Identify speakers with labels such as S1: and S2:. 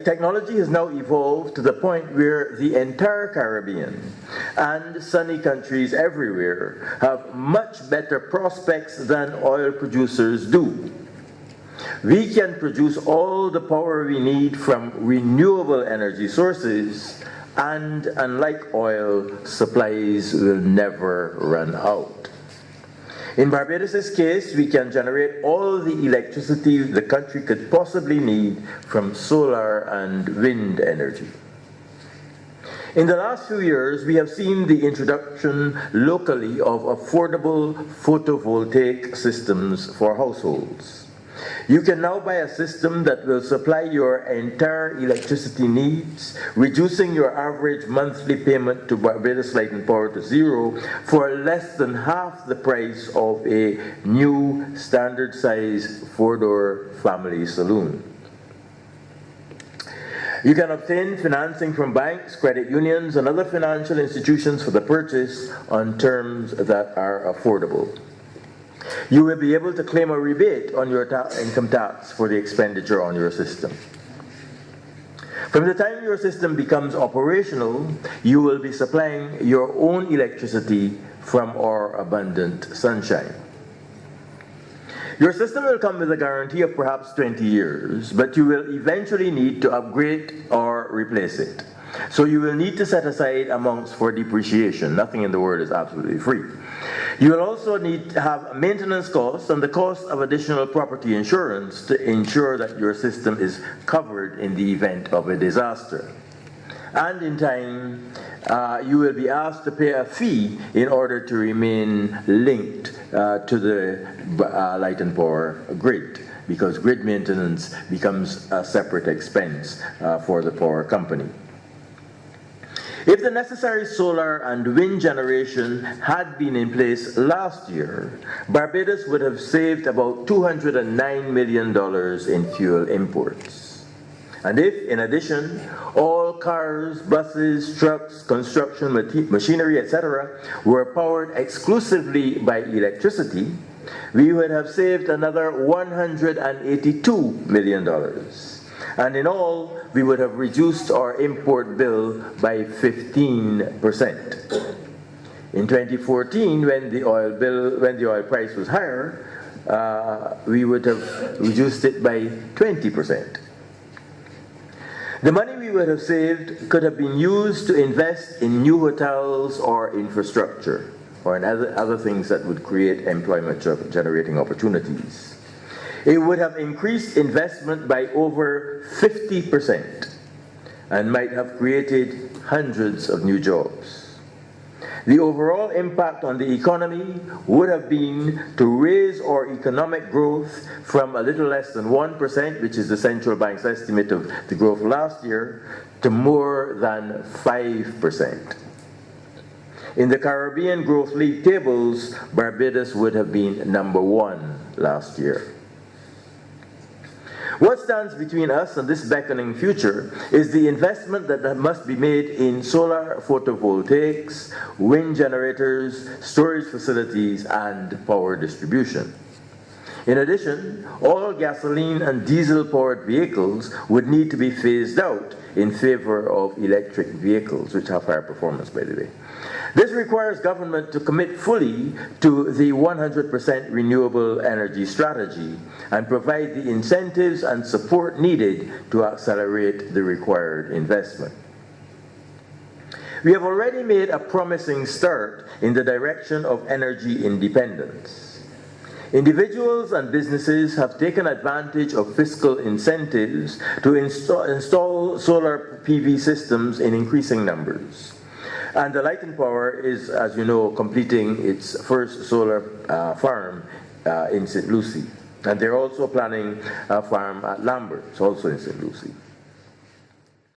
S1: Technology has now evolved to the point where the entire Caribbean and sunny countries everywhere have much better prospects than oil producers do. We can produce all the power we need from renewable energy sources, and unlike oil, supplies will never run out. In Barbados' case, we can generate all the electricity the country could possibly need from solar and wind energy. In the last few years, we have seen the introduction locally of affordable photovoltaic systems for households. You can now buy a system that will supply your entire electricity needs, reducing your average monthly payment to Barbados Light and Power to zero for less than half the price of a new standard-size four-door family saloon. You can obtain financing from banks, credit unions, and other financial institutions for the purchase on terms that are affordable. You will be able to claim a rebate on your income tax for the expenditure on your system. From the time your system becomes operational, you will be supplying your own electricity from our abundant sunshine. Your system will come with a guarantee of perhaps 20 years, but you will eventually need to upgrade or replace it. So you will need to set aside amounts for depreciation. Nothing in the world is absolutely free. You will also need to have maintenance costs and the cost of additional property insurance to ensure that your system is covered in the event of a disaster. And in time, you will be asked to pay a fee in order to remain linked to the light and power grid, because grid maintenance becomes a separate expense for the power company. If the necessary solar and wind generation had been in place last year, Barbados would have saved about $209 million in fuel imports. And if, in addition, all cars, buses, trucks, construction machinery, etc., were powered exclusively by electricity, we would have saved another $182 million. And in all, we would have reduced our import bill by 15%. In 2014, when the oil price was higher, we would have reduced it by 20%. The money we would have saved could have been used to invest in new hotels or infrastructure, or in other things that would create employment generating opportunities. It would have increased investment by over 50% and might have created hundreds of new jobs. The overall impact on the economy would have been to raise our economic growth from a little less than 1%, which is the central bank's estimate of the growth last year, to more than 5%. In the Caribbean Growth League tables, Barbados would have been number 1 last year. What stands between us and this beckoning future is the investment that must be made in solar photovoltaics, wind generators, storage facilities, and power distribution. In addition, all gasoline and diesel-powered vehicles would need to be phased out in favor of electric vehicles, which have higher performance, by the way. This requires government to commit fully to the 100% renewable energy strategy and provide the incentives and support needed to accelerate the required investment. We have already made a promising start in the direction of energy independence. Individuals and businesses have taken advantage of fiscal incentives to install solar PV systems in increasing numbers. And the Light and Power is, as you know, completing its first solar farm in St. Lucie. And they're also planning a farm at Lambert's, also in St. Lucie.